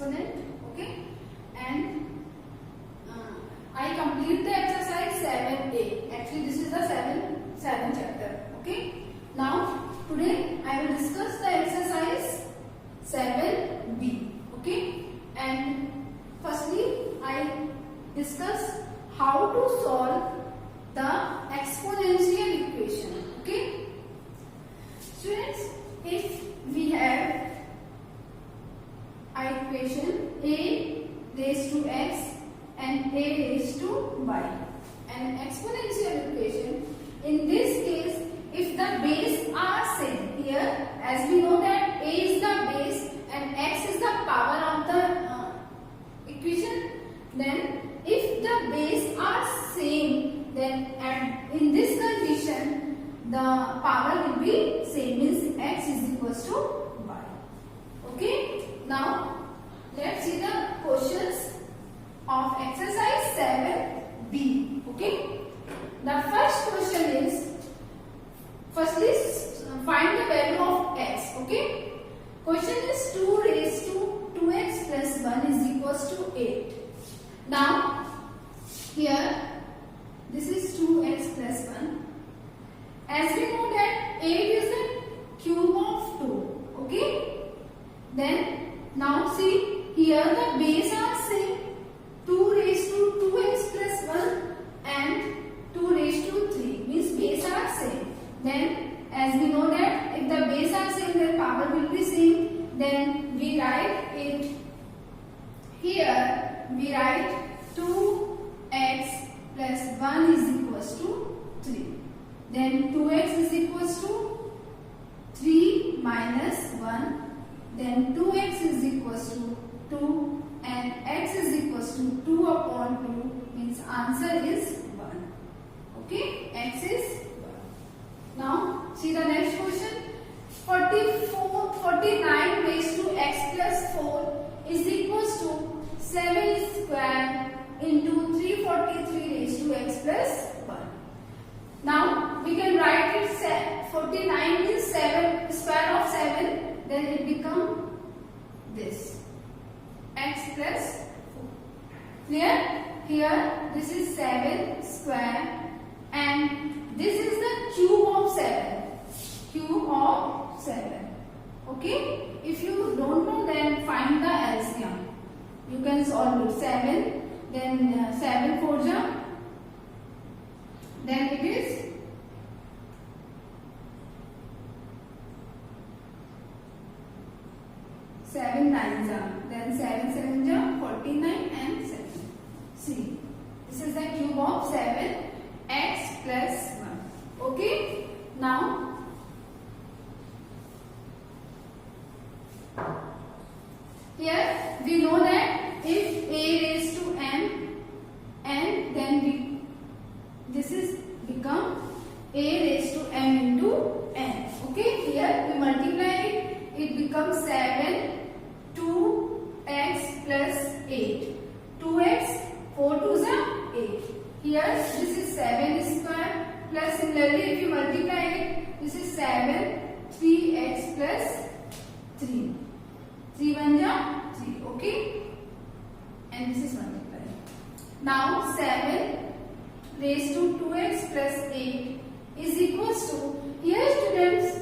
exponent. Okay, and I complete the exercise 7a. Actually, this is the 7 chapter. Okay. Now, today I will discuss the exercise 7b. Okay. And firstly, I discuss how to solve the exponential equation. Okay. Students, if we have equation a raised to x and a raised to y, an exponential equation, in this case, if the base are same, here as we know that a is the base and x is the power of the equation, then if the base are same, then in this condition the power will be same, means x is equals to y. Okay, now let's see the questions of exercise 7b. Okay, the first question is, firstly find the value of x. Okay, question is 2 raised to 2x plus 1 is equals to 8. Now here this is 2x plus 1. As we know that 8 is the cube of 2. Okay, then now see here the base are same, 2 raised to 2x plus 1 and 2 raised to 3, means base are same. Then as we know that if the base are same, then power will be same. Then we write it here, we write 2x plus 1 is equals to 3. Then 2x is equals to 3 minus 1. Then 2x is equals to 2 and x is equals to 2 upon 2, means answer is 1. Okay, x is 1. Now see the next question. 49 raised to x plus 4 is equals to 7 square into 343 raised to x plus 1. Now we can write it 49 is 7 square of 7, then it become this x plus 4. Clear? Here this is 7 square and this is the cube of 7. Cube of 7. Okay? If you don't know, then find the LCM. You can solve it. 7, then 7 4 ja, then it is 7 9 ja, then 7 7 ja, 49 and 7. See, this is the cube of 7, x plus 1. Okay, now here we know that if a raised to m, and then this is become a raised to m into n. Okay, here we multiply it, it becomes 7 2x plus 8. 2x 4 2s are 8. Here this is 7 square plus, similarly if you multiply it, this is 7 3x plus 3. 3 1 ja 3. Okay, and this is multiplied. Now 7 raised to 2x plus 8 is equals to, here students,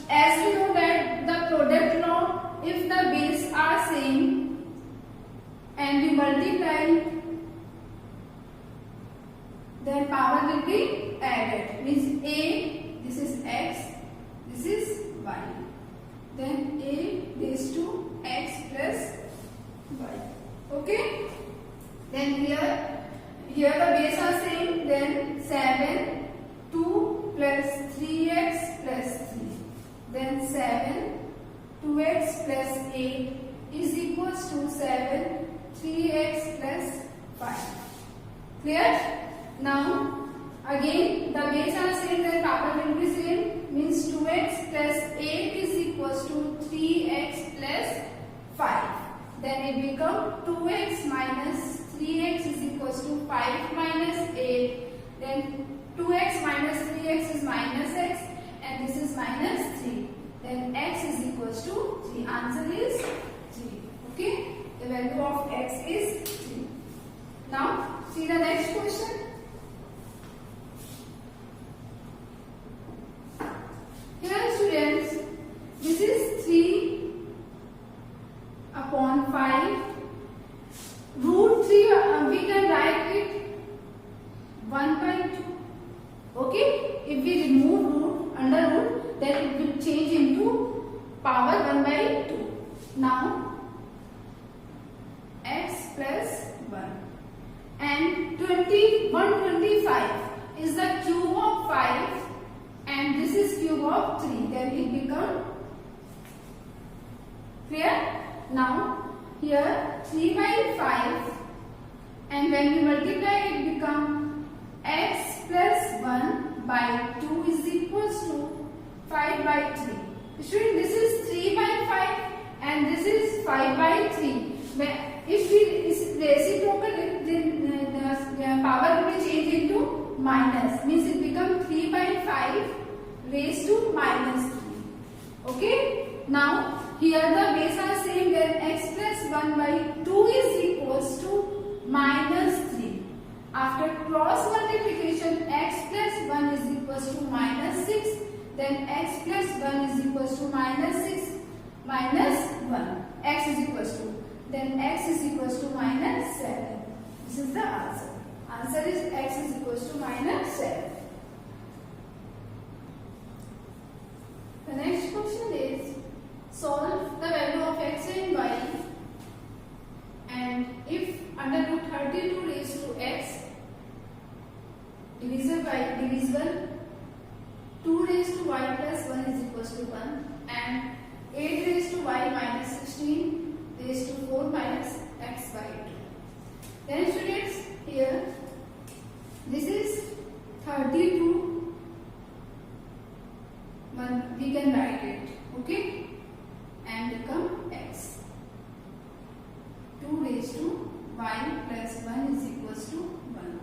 as we know that the product law, if the base are same and we multiply, then power will be added, means a, this is x, this is y, then a raised to x plus y. Okay, then here the base are same, then 7 2 plus 3x plus 3, then 7 2x plus 8 is equals to 7 3x plus 5. Clear? Now again the base are same, then power will be same, means 2x plus 8 is equals to 3x plus 5. Then it become 2x minus 3x is equals to 5 minus 8. Then 2x minus 3x is minus x and this is minus 3. Then x is equals to 3. Answer is 3. Okay. Now here 3 by 5, and when we multiply it become x plus 1 by 2 is equals to 5 by 3. Student, this is 3 by 5 and this is 5 by 3. If we is reciprocal, the power will change into minus, means it becomes 3 by 5 raised to minus 3. Okay. Now here the base are same, then x plus 1 by 2 is equals to minus 3. After cross multiplication, x plus 1 is equals to minus 6. Then x plus 1 is equals to minus 6 minus 1. X is equals to. Then x is equals to minus 7. This is the answer. Answer is x is equals to minus 7. The next question is, solve the value of x and y, and if under root 32 raised to x divisible by divisible, 2 raised to y plus 1 is equals to 1, and 8 raised to y minus 16 raised to 4 minus x by 2. Then students, here this is 32, we can write it, okay, and become x. 2 raised to y plus 1 is equals to 1.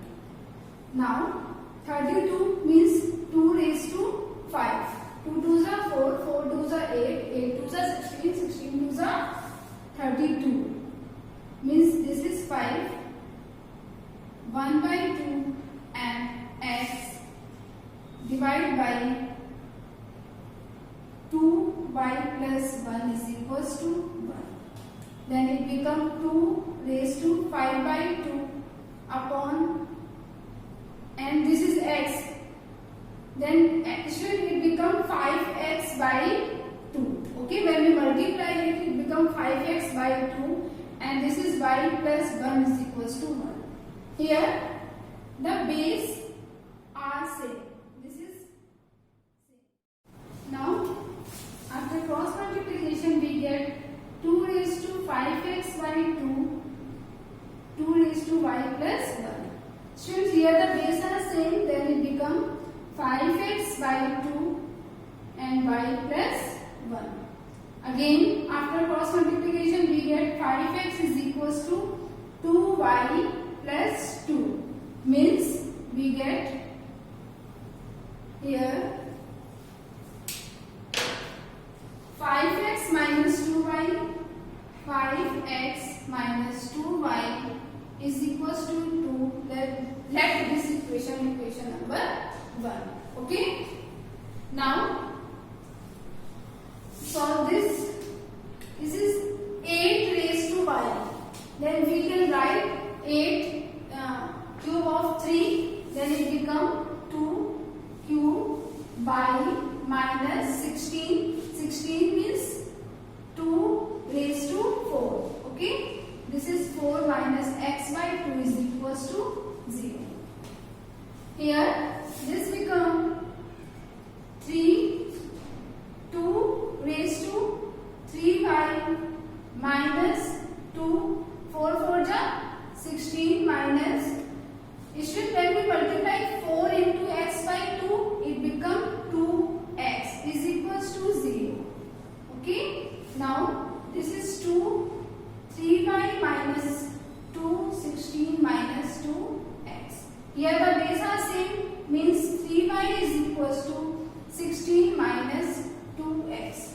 Now 32 means 2 raised to 5. 2 2s are 4, 4 2s are 8, 8 2s are 16, 16 2s are 32. Means this is 5, 1 by 2 and x divided by 2y plus 1 is equals to 1. Then it becomes 2 raised to 5 by 2 upon, and this is x. Then actually it becomes 5x by 2. Okay, when we multiply it, it becomes 5x by 2, and this is y plus 1 is equals to 1. Here the base are same. This is same. Now after cross multiplication we get 2 raised to 5x by 2, 2 raised to y plus 1. Students, here the base are same, then it becomes 5x by 2 and y plus 1. Again after cross multiplication we get 5x is equals to 2y plus 2, means we get here 5x minus 2y, 5x minus 2y is equals to 2. Let this equation number 1. Okay. Now solve this. This is 8 raised to y. Then we can write 8 cube of 3. Then it become 2 cube by minus 16. 16 means 2 raised to 4. Okay. This is 4 minus x by 2 is equals to 0. Here this become 3, 2 raised to 3y minus 2, 4 4 ja 16 minus, when we multiply 4 into x by 2, it become 2x is equals to 0. Okay. Now this is 2, 3y minus 2, 16 minus 2x. Here the base are same, means 3y is equals to 16 minus 2x.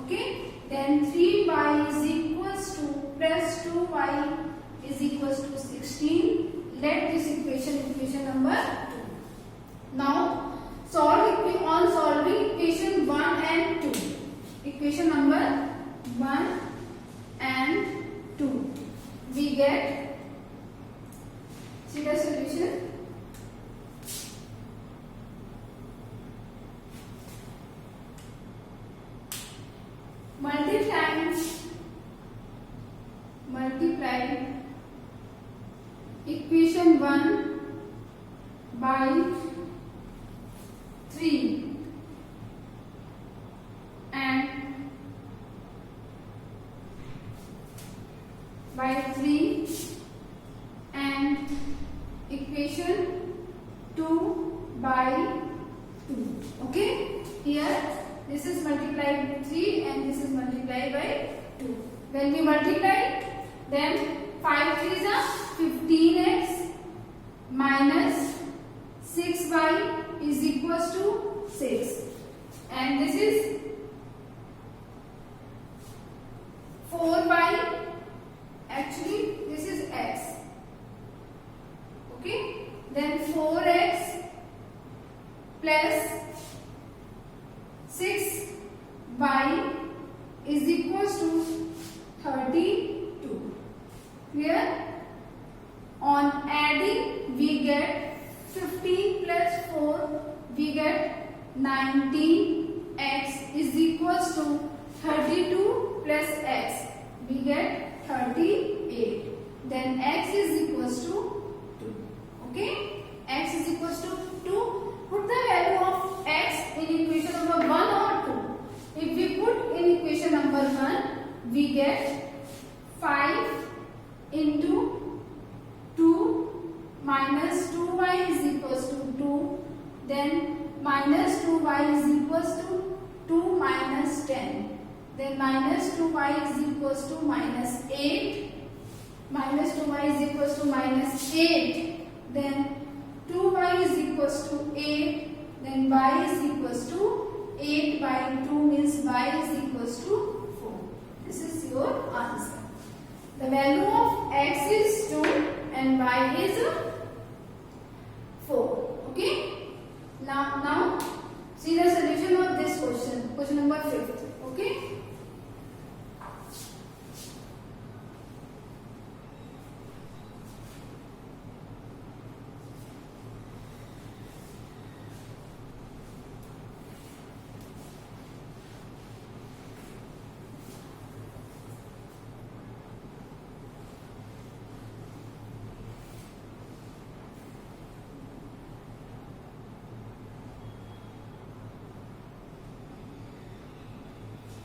Okay. Then 3y is equals to plus 2y is equals to 16. Let this equation number 2. Now solve on solving equation 1 and 2. Equation number 1 and 2. We get, see the solution. Multiply equation 1 by 3 and here this is multiplied by 3 and this is multiplied by 2. When we multiply, then 5 3s are 15x minus 6y is equals to 6, and this is 4y, actually this is x, okay, then 4x plus 6y is equals to 32. Here on adding we get 15 plus 4, we get 19, x is equals to 32 plus x, we get 38. Then x is equals to 2. Okay, x is equals to 2. Put the value of x in equation number 1 or 2. If we put in equation number 1, we get 5 into 2 minus 2y is equals to 2. Then minus 2y is equals to 2 minus 10. Then minus 2y is equals to minus 8. Minus 2y is equals to minus 8. Then 2y is equals to 8. Then y is equals to 8 by 2 means y is equals to 4. This is your answer. The value of x is 2 and y is 4. Okay. Now see the solution of this question. Question number 5th. Okay.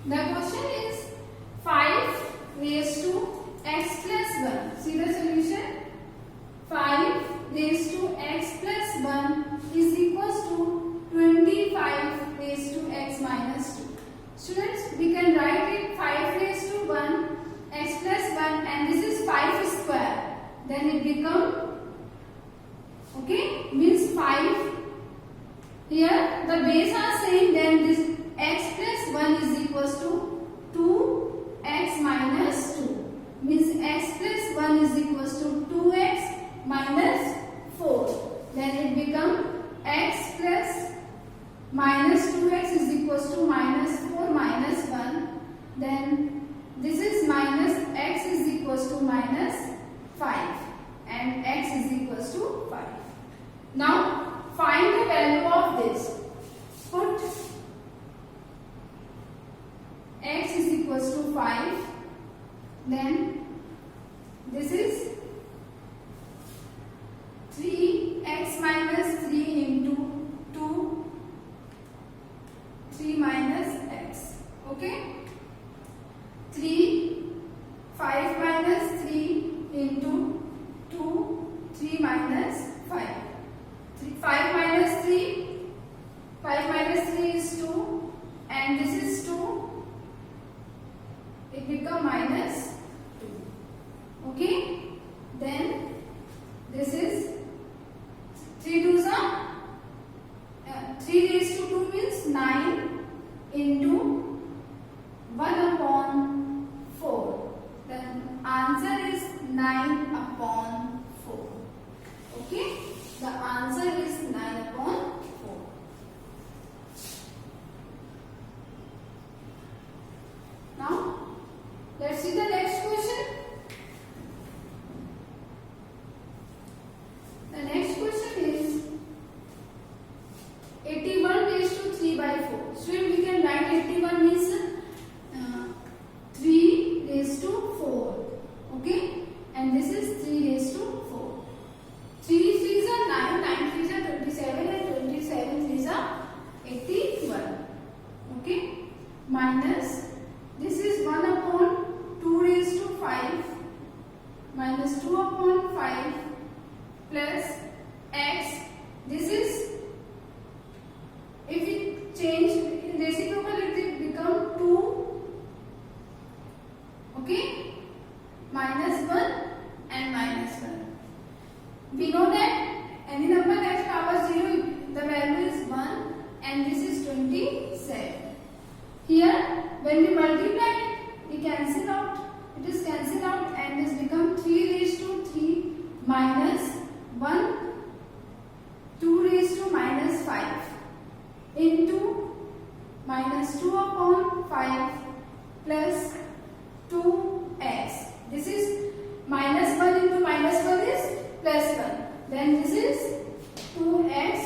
The question is 5 raised to x plus 1. See the solution. 5 raised to x plus 1 is equals to 25 raised to x minus 2. Students, we can write it 5 raised to 1 x plus 1 and this is 5 square. Then it become, okay, means 5. Here the base are same, then this x plus 1 is equals to 2x minus 2. Means x plus 1 is equals to 2x minus 4. Then it become x plus minus 2x is equals to minus 4 minus 1. Then this is minus x is equals to minus 5 and x is equals to 5. Now find the value of this. Put x is equals to 5, then this is 3x minus 3 into 2, 3 minus x, okay, 3, 5 minus 3 into 2, 3 minus 5, 5 minus 3, 5 minus 3 is 2 and this is 2. It become minus 2. Okay. Then this is 3 2s are 3 raised to 2 means 9 into 1 upon 4. Then answer is 9 upon 4. Okay. The answer is 9 upon 4. Now let's see the next question. The next question is 81 raised to 3 by 4. So we can write 81 means 3 raised to 4. Okay, and this is 3 raised to 4. 3 3s are 9, 9 3s are 27 and 27 3s are 81. Okay, minus this is 1 upon 2 raised to 5 minus 2 upon 5 plus x. This is, if we change when we multiply it cancel out, it is cancelled out and this become 3 raised to 3 minus 1 2 raised to minus 5 into minus 2 upon 5 plus 2x. This is minus 1 into minus 1 is plus 1. Then this is 2x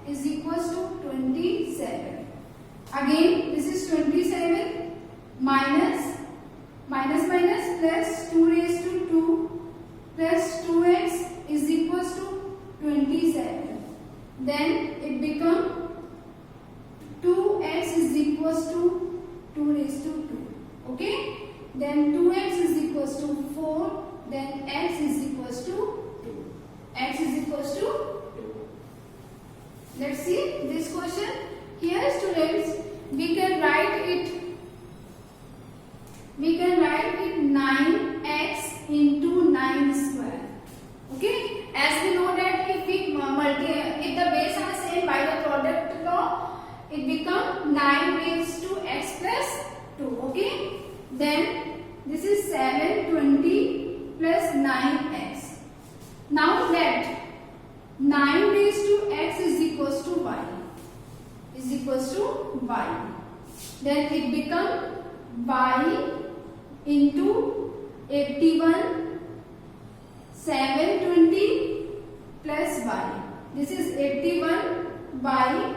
is equals to 27. Again this is 27 minus plus 2 raised to 2 plus 2x is equals to 27. Then it become 2x is equals to 2 raised to 2. Okay? Then 2x is equals to 4. Then x is equals to 2. X is equals to 2. Let's see this question. Here students, we can write it 9x into 9 square. Okay? As we know that if the base are same by the product law, it become 9 raised to x plus 2. Okay? Then this is 720 plus 9x. Now let 9 raised to x is equals to y. Is equals to y. Then it become y into 81 720 plus y. This is 81 y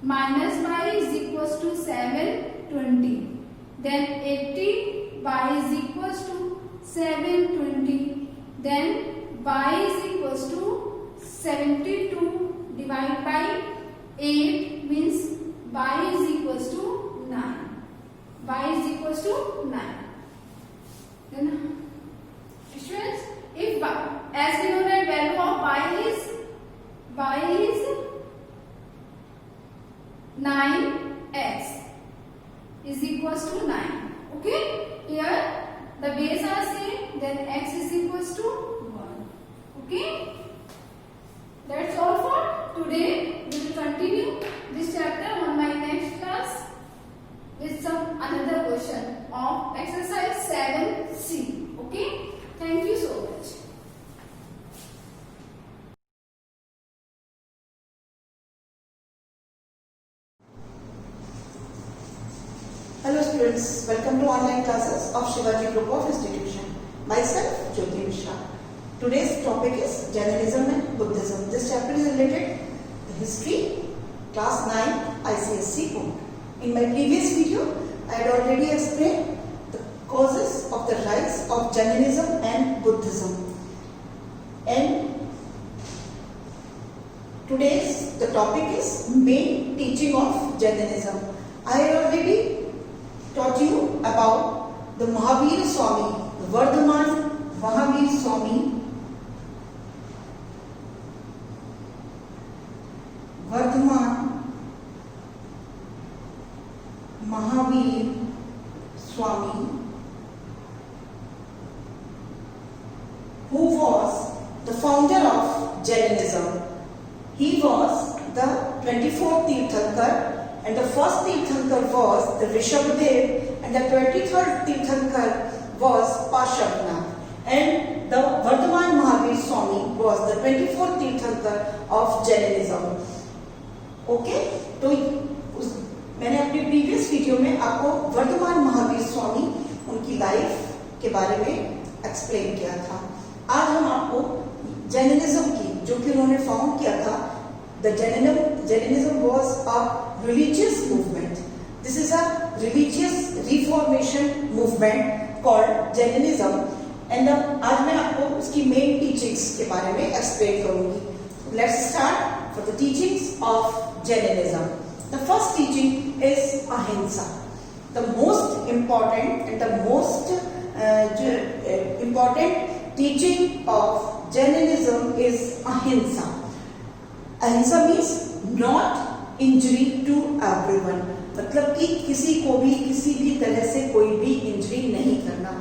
minus y is equals to 720. Then 80 y is equals to 720. Then y is equals to 72 divided by 8 means y is equals to 9. Y is equals to 9. Then students, if as we know that value of y is 9x is equals to 9. Okay? Here the base are same, then x is equals to 1. Okay? That's all for today. We will continue this chapter on my next class with some another question of exercise 7C. Okay? Thank you so much. Hello students, welcome to online classes of Shivaji Group of Institution. Myself, Jyoti Mishra. Today's topic is Jainism and Buddhism. This chapter is related to history, class 9 ICSE book. In my previous video, I had already explained the causes of the rise of Jainism and Buddhism. And today's the topic is main teaching of Jainism. I had already taught you about the Mahavir Swami, the Vardhaman Mahavir Swami, Vardhaman Mahavir Swami, who was the founder of Jainism. He was the 24th Tirthankar, and the first Tirthankar was the Rishabhdev, and the 23rd Tirthankar was Pashavnath, and the Vardhaman Mahavir Swami was the 24th Tirthankar of Jainism. Okay? तो मैंने अपने previous video में आपको वर्धमान महावीर स्वामी उनकी life के बारे में explain किया था. आज हम आपको जैनिज्म की, जो कि उन्होंने फाउंड किया था, the Jainism was a religious movement. This is a religious reformation movement called Jainism. And आज मैं आपको उसकी मेन टीचिंग्स के बारे में एक्सप्लेन करूंगी. Let's start for the teachings of Jainism. The first teaching is ahimsa. The most important and the most important teaching of Jainism is ahimsa. Ahimsa means not injury to everyone. मतलब कि किसी को भी किसी भी तरह से कोई भी इंजरी नहीं करना.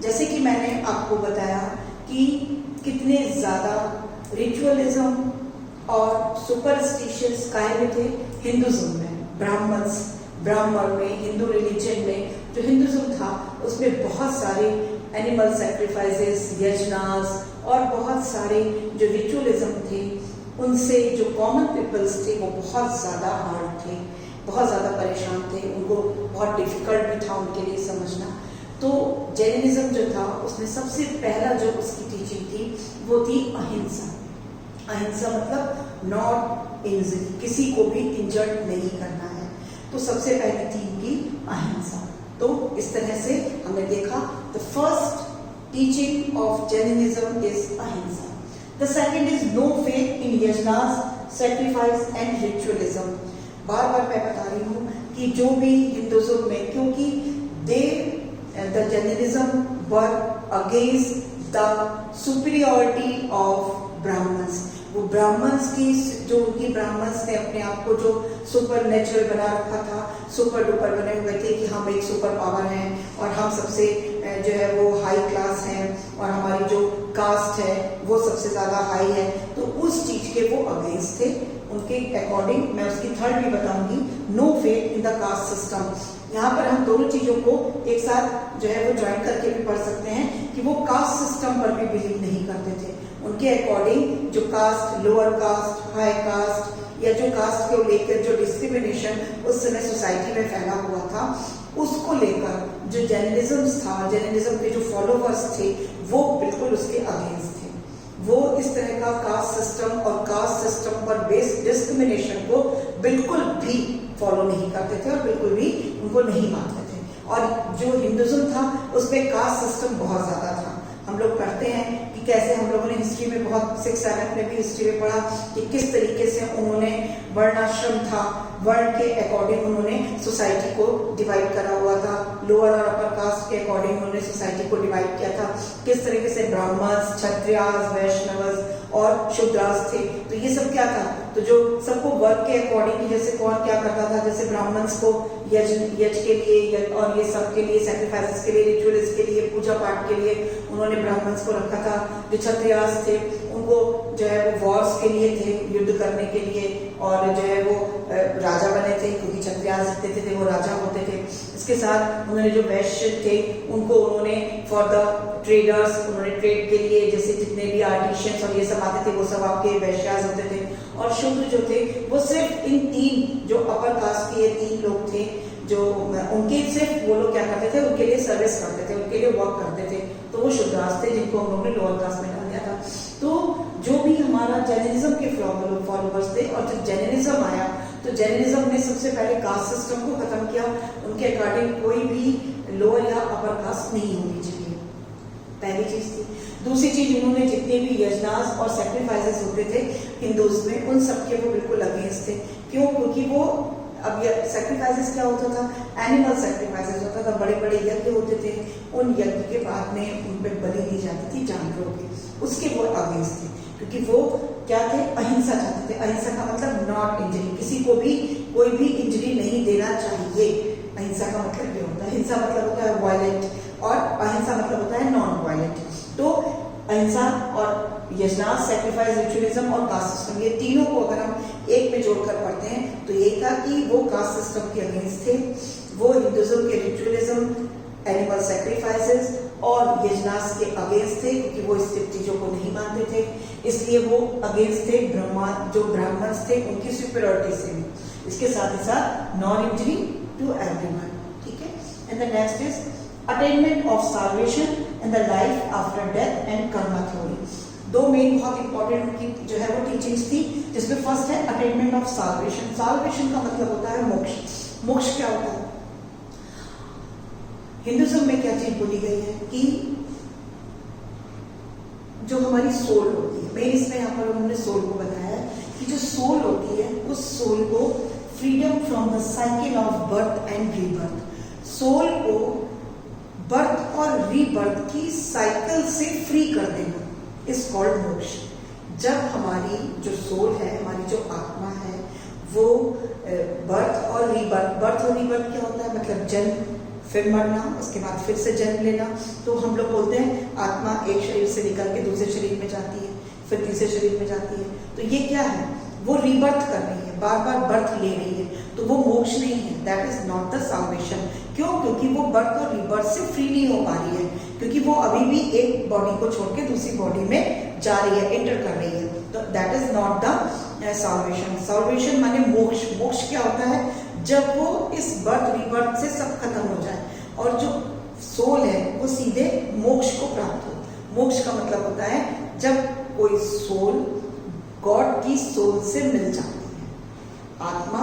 जैसे कि मैंने आपको बताया कि कितने ज़्यादा रिचुअलिज्म और सुपरस्टिशियस कायदे थे हिंदुज्म में, ब्राह्मण में, हिंदू रिलीजन में जो हिंदुज्म था उसमें बहुत सारे एनिमल सेक्रीफाइसेस, यजनास और बहुत सारे जो रिचुअलिज्म थे, उनसे जो कॉमन पीपल्स थे वो बहुत ज़्यादा हार्ड थे, बहुत ज़्यादा परेशान थे, उनको बहुत डिफिकल्ट भी था उनके लिए समझना। तो जैनिज्म जो था उसमें सबसे पहला जो उसकी टीचिंग थी वो थी अहिंसा। अहिंसा मतलब नॉट इंजरी, किसी को भी इंजर्ड नहीं करना है। तो सबसे पहली थी इनकी अहिंसा। तो इस तरह से हमने देखा the first teaching of Jainism is ahimsa. The second is no faith in yajnas, sacrifice and ritualism. बार बार मैं बता रही हूँ कि जो भी हिंदुज्म में, क्योंकि the Jainism were against the superiority of Brahmins. वो ब्राह्मण्स की जो उनकी ब्राह्मण्स ने अपने आप को जो सुपर नेचुरल बना रखा था, सुपर डुपर बने हुए थे कि हम एक सुपर पावर हैं और हम सबसे जो है वो हाई क्लास हैं और हमारी जो कास्ट है वो सबसे ज़्यादा हाई है। तो उस चीज़ के वो अगेंस्ट थे। उनके अकॉर्डिंग मैं उसकी थर्ड भी बताऊंगी, no faith in the caste system. यहाँ पर हम दोनों चीज़ों को एक साथ जो है वो ज्वाइन करके भी पढ़ सकते हैं कि वो कास्ट सिस्टम पर भी बिलीव नहीं करते थे। उनके अकॉर्डिंग जो caste, lower caste, high caste या जो कास्ट को लेकर जो डिस्क्रिमिनेशन उस समय सोसाइटी में फैला हुआ था, उसको लेकर जो जैनिज्म था, जैनिज्म के जो फॉलोवर्स थे वो बिल्कुल उसके अगेंस्ट थे। वो इस तरह का कास्ट सिस्टम और कास्ट सिस्टम पर बेस्ड डिस्क्रिमिनेशन को बिल्कुल भी फॉलो नहीं करते थे और बिल्कुल भी उनको नहीं मानते थे। और जो हिंदुज्म था उसमें कास्ट सिस्टम बहुत ज़्यादा था। हम लोग पढ़ते हैं कि कैसे हम लोगों ने हिस्ट्री में बहुत 6-7 में भी हिस्ट्री में पढ़ा कि किस तरीके से उन्होंने वर्णाश्रम था, वर्ण के अकॉर्डिंग उन्होंने सोसाइटी को डिवाइड करा हुआ था। लोअर और अपर कास्ट के अकॉर्डिंग उन्होंने सोसाइटी को डिवाइड किया था। किस तरीके से ब्राह्मण्स, क्षत्रियास, वैष्णवस और शूद्रास थे। तो ये सब क्या था, तो जो सबको वर्ग के अकॉर्डिंग, जैसे कौन क्या करता था, जैसे ब्राह्मण्स को यज के लिए और ये सब के लिए, सैक्रिफाइसेस के लिए, रिचुअल्स के लिए, पूजा पाठ के लिए उन्होंने ब्राह्मण्स को रखा था। जो क्षत्रियास थे उनको जो है वो वॉर्स के लिए थे, युद्ध करने के लिए, और जो है वो राजा बने थे क्योंकि क्षत्रियास जितने थे वो राजा होते थे। इसके साथ उन्होंने जो वैश्य थे उनको उन्होंने फॉर द ट्रेडर्स, उन्होंने ट्रेड के लिए जैसे जितने भी आर्टिशियंस और ये सब आते थे वो सब आपके वैश्यास होते थे। और शूद्र जो थे वो सिर्फ इन 3 जो अपर कास्ट के ये 3 लोग थे जो उनके सिर्फ वो लोग क्या करते थे, उनके लिए सर्विस करते थे, उनके लिए वर्क करते थे। तो वो शूद्रास थे जिनको हम लोगों ने लोअर कास्ट में डाल दिया था। तो जो भी हमारा जैनिज्म के फॉलोवर्स थे और जब जैनिज्म आया तो जैनिज्म ने सबसे पहले कास्ट सिस्टम को खत्म किया। उनके अकॉर्डिंग कोई भी लोअर या अपर कास्ट नहीं होनी चाहिए, पहली चीज थी। दूसरी चीज, उन्होंने जितने भी यजनास और सैक्रिफाइसेस होते थे हिंदूज में उन सब के वो बिल्कुल अगेंस्ट थे। क्यों? क्योंकि वो अब ये सैक्रिफाइसेस क्या होता था, एनिमल सैक्रिफाइसेस होता था, बड़े बड़े यज्ञ होते थे, उन यज्ञ के बाद में उन पर बलि दी जाती थी जानवरों की, उसके वो अगेंस्ट थे। क्योंकि वो क्या थे, अहिंसा चाहते थे। अहिंसा का मतलब नॉट इंजरी, किसी को भी कोई भी इंजरी नहीं देना चाहिए। अहिंसा का मतलब ये होता है, हिंसा मतलब होता है वायलेंट और अहिंसा मतलब होता है नॉन वायलेंट। तो अहिंसा और यजनास, सैक्रिफाइस, रिचुअलिज्म और कास्ट सिस्टम, ये तीनों को अगर हम एक में जोड़कर पढ़ते हैं तो ये था कि वो कास्ट सिस्टम के अगेंस्ट थे, वो हिंदुज्म के रिचुअलिज्म, एनिमल सैक्रिफाइसेस और यजनास के अगेंस्ट थे क्योंकि वो इस चीजों को नहीं मानते थे। इसलिए वो अगेंस्ट थे जो ब्राह्मण्स थे उनकी सुपीरियरिटी से। इसके साथ ही साथ नॉन इंजरी टू एवरीवन। ठीक है। And the next is attainment of salvation in the life after death and karma theory. 2 main बहुत इंपॉर्टेंट उनकी जो है वो टीचिंग्स थी, जिसमें फर्स्ट है अटेनमेंट ऑफ साल्वेशन। साल्वेशन का मतलब होता है मोक्ष। मोक्ष क्या होता है? हिंदुज्म में क्या चीज बोली गई है कि जो हमारी सोल होती है, मेन इसमें यहाँ पर उन्होंने सोल को बताया है कि जो सोल होती है उस सोल को freedom from the cycle of birth and rebirth, soul को बर्थ और रीबर्थ की साइकिल से फ्री कर देना इज कॉल्ड मोक्ष। जब हमारी जो सोल है, हमारी जो आत्मा है, वो बर्थ और रीबर्थ, बर्थ और रीबर्थ क्या होता है, मतलब जन्म, फिर मरना, उसके बाद फिर से जन्म लेना। तो हम लोग बोलते हैं आत्मा एक शरीर से निकल के दूसरे शरीर में जाती है, फिर तीसरे शरीर में जाती है। तो ये क्या है, वो रीबर्थ कर रही है, है, बार बार बर्थ ले रही है, तो वो मोक्ष नहीं है, that is not the salvation. क्यों? क्योंकि वो बर्थ और रीबर्थ से फ्री नहीं हो पा रही है, क्योंकि वो अभी भी एक बॉडी को छोड़ के दूसरी बॉडी में जा रही है, एंटर कर रही है, तो that is not the salvation. Salvation माने मोक्ष। मोक्ष क्या होता है? जब वो इस बर्थ रीबर्थ से सब खत्म हो जाए और जो सोल है वो सीधे मोक्ष को प्राप्त हो। मोक्ष का मतलब होता है जब कोई सोल गॉड की सोल से मिल जाती है, आत्मा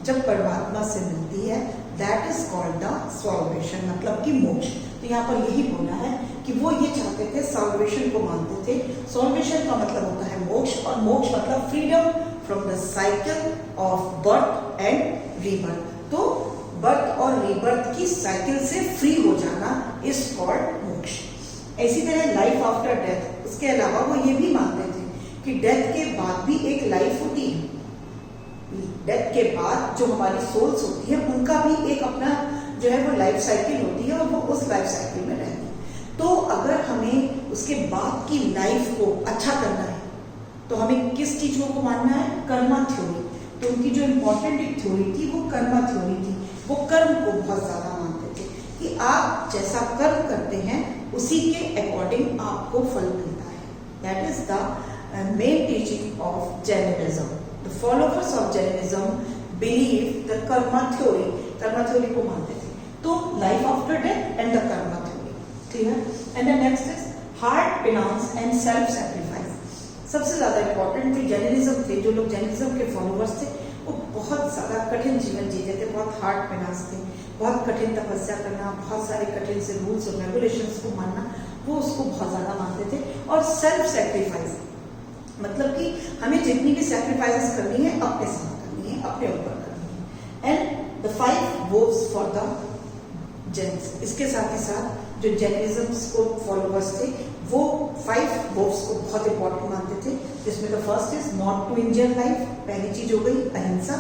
जब परमात्मा से मिलती है, that is called the salvation, मतलब कि मोक्ष। तो यहाँ पर यही बोला है कि वो ये चाहते थे, साल्वेशन को मानते थे। साल्वेशन का मतलब होता है मोक्ष, और मोक्ष मतलब freedom from the cycle of birth and rebirth. तो बर्थ और रीबर्थ की साइकिल से फ्री हो जाना इज कॉल्ड मोक्ष। इसी तरह लाइफ आफ्टर डेथ, उसके अलावा वो ये भी मानते थे कि डेथ के बाद भी एक लाइफ होती है। डेथ के बाद जो हमारी सोल्स होती है उनका भी एक अपना जो है वो लाइफ साइकिल होती है और वो उस लाइफ साइकिल में रहती है। तो अगर हमें उसके बाद की लाइफ को अच्छा करना है तो हमें किस चीजों को मानना है? कर्मा थ्योरी। तो उनकी जो इम्पोर्टेंट एक थ्योरी थी वो कर्मा थ्योरी थी। वो कर्म को बहुत ज्यादा मानते थे कि आप जैसा कर्म करते हैं उसी के अकॉर्डिंग आपको फल मिलता है। That is the main teaching of Jainism. The followers of Jainism believe the karma theory. Karma theory को मानते थे। तो life after death and the karma theory, clear? And the next is hard penance and self sacrifice. सबसे ज्यादा important जो Jainism थे, जो लोग जैनिज्म के फॉलोअर्स थे, वो बहुत ज्यादा कठिन जीवन जीते थे, बहुत हार्ड पेनांस थे, बहुत कठिन तपस्या करना, बहुत सारे कठिन से रूल्स और रेगुलेशंस को मानना, वो उसको बहुत ज्यादा मानते थे। और सेल्फ सैक्रिफाइस मतलब कि हमें जितनी भी सैक्रिफाइसेस करनी है अपने साथ करनी है, अपने ऊपर करनी है। And the 5 vows for the Jains. इसके साथ ही साथ जो जैनिज्म को फॉलोअर्स थे वो 5 वोव्स को बहुत इंपॉर्टेंट मानते थे, जिसमें the first is not to injure life. पहली चीज हो गई अहिंसा,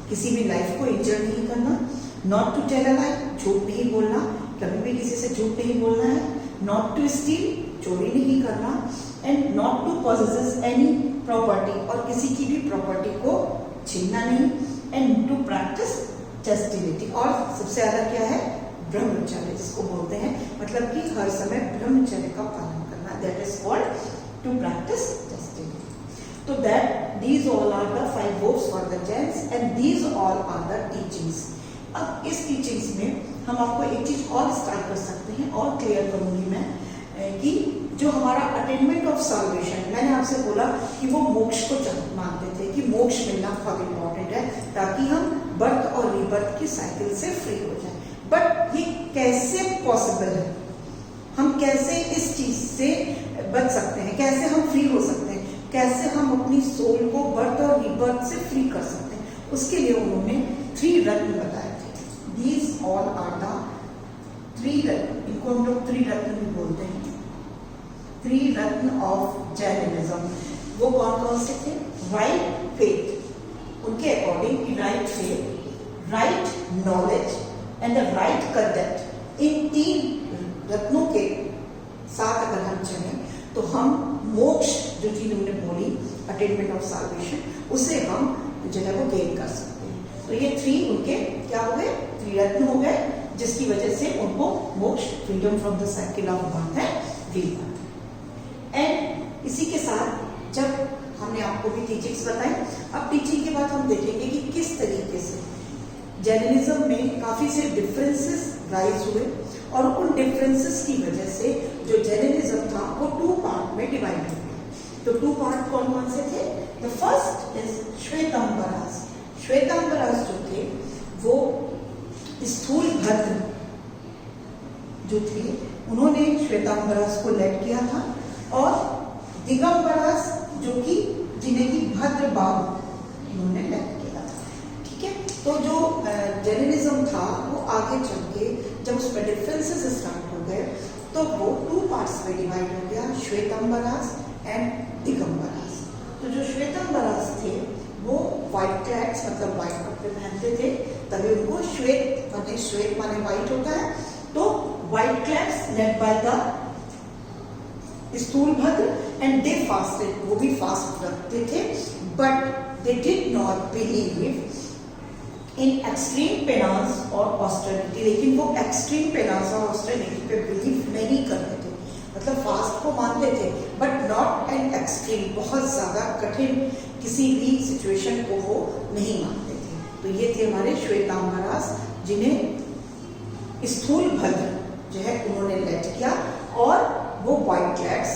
किसी भी लाइफ को इंजर नहीं करना। नॉट टू टेल अ लाई, झूठ नहीं बोलना, कभी भी किसी से झूठ नहीं बोलना है। नॉट टू स्टील, चोरी नहीं करना। And not to possess any property, और किसी की भी प्रॉपर्टी को छीनना नहीं। एंड टू प्रैक्टिस चैस्टिटी, और सबसे ज्यादा क्या है? ब्रह्मचर्य, जिसको बोलते हैं, मतलब कि हर समय ब्रह्मचर्य का पालन करना। That is called to practice chastity. तो that these all are the 5 vows for the Jains and these all are the teachings. अब इस टीचिंग्स में हम आपको एक चीज और स्टार्ट कर सकते हैं और क्लियर करूंगी मैं कि जो हमारा अटेनमेंट ऑफ साल्वेशन, मैंने आपसे बोला कि वो मोक्ष को मानते थे कि मोक्ष मिलना बहुत इंपॉर्टेंट है ताकि हम बर्थ और रीबर्थ की साइकिल से फ्री हो जाए। बट ये कैसे पॉसिबल है? हम कैसे इस चीज से बच सकते हैं? कैसे हम फ्री हो सकते हैं? कैसे हम अपनी सोल को बर्थ और रीबर्थ से फ्री कर सकते हैं? उसके लिए उन्होंने 3 रत्न बताए थे। दीज ऑल आर द 3 रत्न, इनको हम लोग 3 रत्न भी बोलते हैं। 3 रत्न ऑफ जैनिज्म। वो कौन कौन से थे? राइट फेथ, उनके according right faith, right knowledge and the right conduct. इन 3 रत्नों के साथ अगर हम चलें तो हम मोक्ष, जो चीज उन्होंने बोली अटेनमेंट ऑफ साल्वेशन, उसे हम जो है वो गेन कर सकते हैं। तो ये 3 उनके क्या हो गए? 3 रत्न हो गए, जिसकी वजह से उनको मोक्ष, freedom from the cycle of birth and rebirth. And इसी के साथ जब हमने आपको भी टीचिंग्स बताई, अब टीचिंग के बाद हम देखेंगे कि किस तरीके से जैनिज्म में काफी से डिफरेंसेस राइज हुए और उन डिफरेंसेस की वजह से जो जैनिज्म था वो 2 पार्ट में डिवाइड हो गया। तो 2 पार्ट कौन कौन से थे? The first is Shwetambaras. Shwetambaras जो थे वो स्थूल भद्र जो थे, उन्होंने श्वेतांबरास को लेड किया था, और दिगंबरास जो कि जिन्हें की भद्र बाबू, उन्होंने लेड किया था। ठीक है, तो जो जैनिज्म था वो आगे चल के जब उसमें डिफरेंसेस स्टार्ट हो गए तो वो 2 पार्ट्स में डिवाइड हो गया, श्वेतांबरास एंड दिगंबरास। तो जो श्वेतांबरास थे वो व्हाइट क्लैड्स, मतलब व्हाइट कपड़े पहनते थे, तभी उनको श्वेत माने, श्वेत माने व्हाइट होता है। तो व्हाइट क्लैड्स लेड बाय द स्थूल भद्र एंड दे फास्टेड, वो भी फास्ट रखते थे, but they did not believe in extreme penance or austerity. लेकिन वो extreme penance और austerity पे believe नहीं करते थे, मतलब फास्ट को मानते थे बट नॉट एन एक्सट्रीम, बहुत ज्यादा कठिन किसी भी सिचुएशन को वो नहीं मानते थे। तो ये थे हमारे श्वेतांबरास, जिन्हें स्थूल भद्र जो है उन्होंने लेट किया और वो व्हाइट क्लैड्स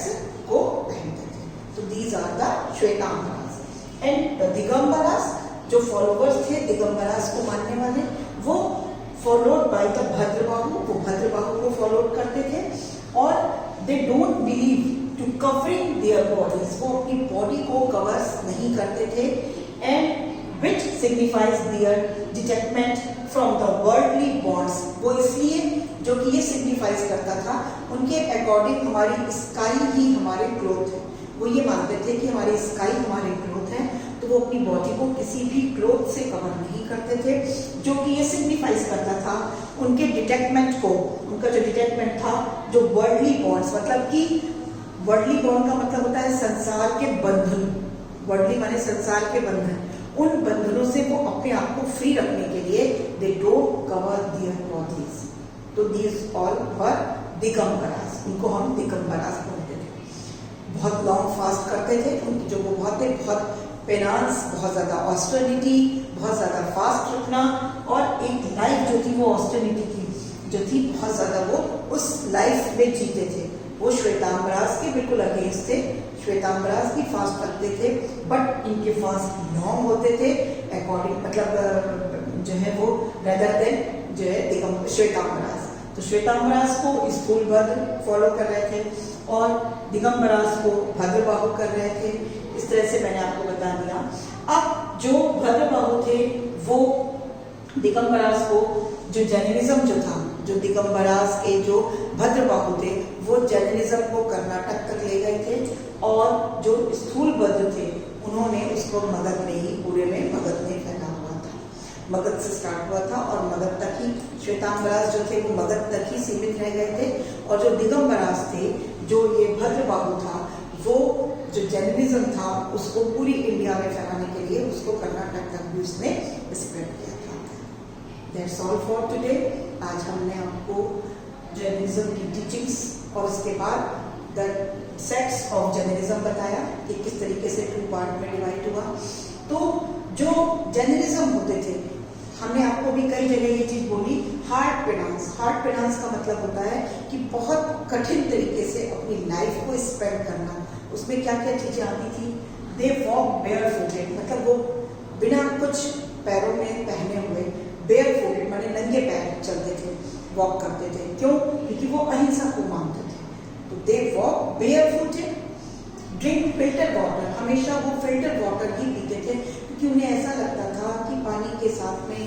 को पहनते थे। तो दीज आर द श्वेतांबरास। एंड दिगंबरास जो फॉलोवर्स थे, दिगंबरास को मानने वाले, वो फॉलोड बाय द भद्रबाहु, वो भद्रबाहु को फॉलोड करते थे। और they don't believe to covering their bodies, वो अपनी बॉडी को कवर्स नहीं करते थे। And which signifies their detachment from the worldly bonds, वो इसलिए जो कि ये सिग्निफाइज करता था उनके अकॉर्डिंग हमारी स्काई ही हमारे क्लोथ है। वो ये मानते थे कि हमारी स्काई हमारे क्लोथ है, तो वो अपनी बॉडी को किसी भी क्लोथ से कवर नहीं करते थे, जो कि ये सिग्निफाइज करता था उनके डिटैचमेंट को। उनका जो डिटैचमेंट था, जो वर्ल्डली बॉन्ड्स, मतलब कि वर्ल्डली बॉन्ड का मतलब होता है संसार के बंधन, वर्ल्डली माने संसार के बंधन, उन बंधनों से वो अपने आप को फ्री रखने के लिए they don't cover their bodies. तो दीज ऑल वर दिगंबरास, उनको हम दिगंबरास बोलते थे। बहुत लॉन्ग फास्ट करते थे, उनकी जो वो बहुत पेनांस, बहुत ज्यादा ऑस्टेरिटी, बहुत ज्यादा फास्ट रखना, और एक लाइफ जो थी वो ऑस्टेरिटी की जो थी बहुत ज्यादा, वो उस लाइफ में जीते थे। वो श्वेतांबरास के बिल्कुल अगेंस्ट थे। श्वेतांबरास भी फास्ट रखते थे बट इनके फास्ट लॉन्ग होते थे अकॉर्डिंग, मतलब जो है वो रेदर देन जो है श्वेतांबरास। तो श्वेतांबरास को स्थूल भद्र फॉलो कर रहे थे और दिगंबरास को भद्रबाहु कर रहे थे। इस तरह से मैंने आपको बता दिया। अब जो भद्रबाहु थे वो दिगंबरास को, जो जैनिज्म जो था, जो दिगंबरास के जो भद्रबाहु थे वो जैनिज्म को कर्नाटक तक ले गए थे, और जो स्थूल भद्र थे उन्होंने उसको मगध में ही, पूरे में मगध में फैला हुआ था। मगध से स्टार्ट हुआ था और मगध तक ही श्वेतांबरास जो थे वो मगध तक ही सीमित रह गए थे, और जो दिगंबरास थे, जो ये भद्रबाहु था, वो जो जैनिज्म था उसको पूरी इंडिया में फैलाने के लिए उसको कर्नाटक तक भी उसने स्प्रेड किया था। That's all for today. आज हमने आपको जैनिज्म की टीचिंग्स और उसके बाद द सेक्ट्स ऑफ जैनिज्म बताया कि किस तरीके से 2 पार्ट में डिवाइड हुआ। तो जो जैनिज्म होते थे, हमने आपको भी कई जगह ये चीज बोली, हार्ड पेनांस। हार्ड पेनांस का मतलब होता है कि बहुत कठिन तरीके से अपनी लाइफ को स्पेंड करना। उसमें क्या क्या चीजें आती थी? दे वॉक बेयर फुटेड, मतलब वो बिना कुछ पैरों में पहने हुए, बेयर फुटेड माने नंगे पैर चलते थे, वॉक करते थे। क्यों? क्योंकि वो अहिंसा को मानते थे। तो they walk bare footed. Drink filter water, हमेशा वो फिल्टर वाटर ही पीते थे, क्योंकि उन्हें ऐसा लगता था कि पानी के साथ में,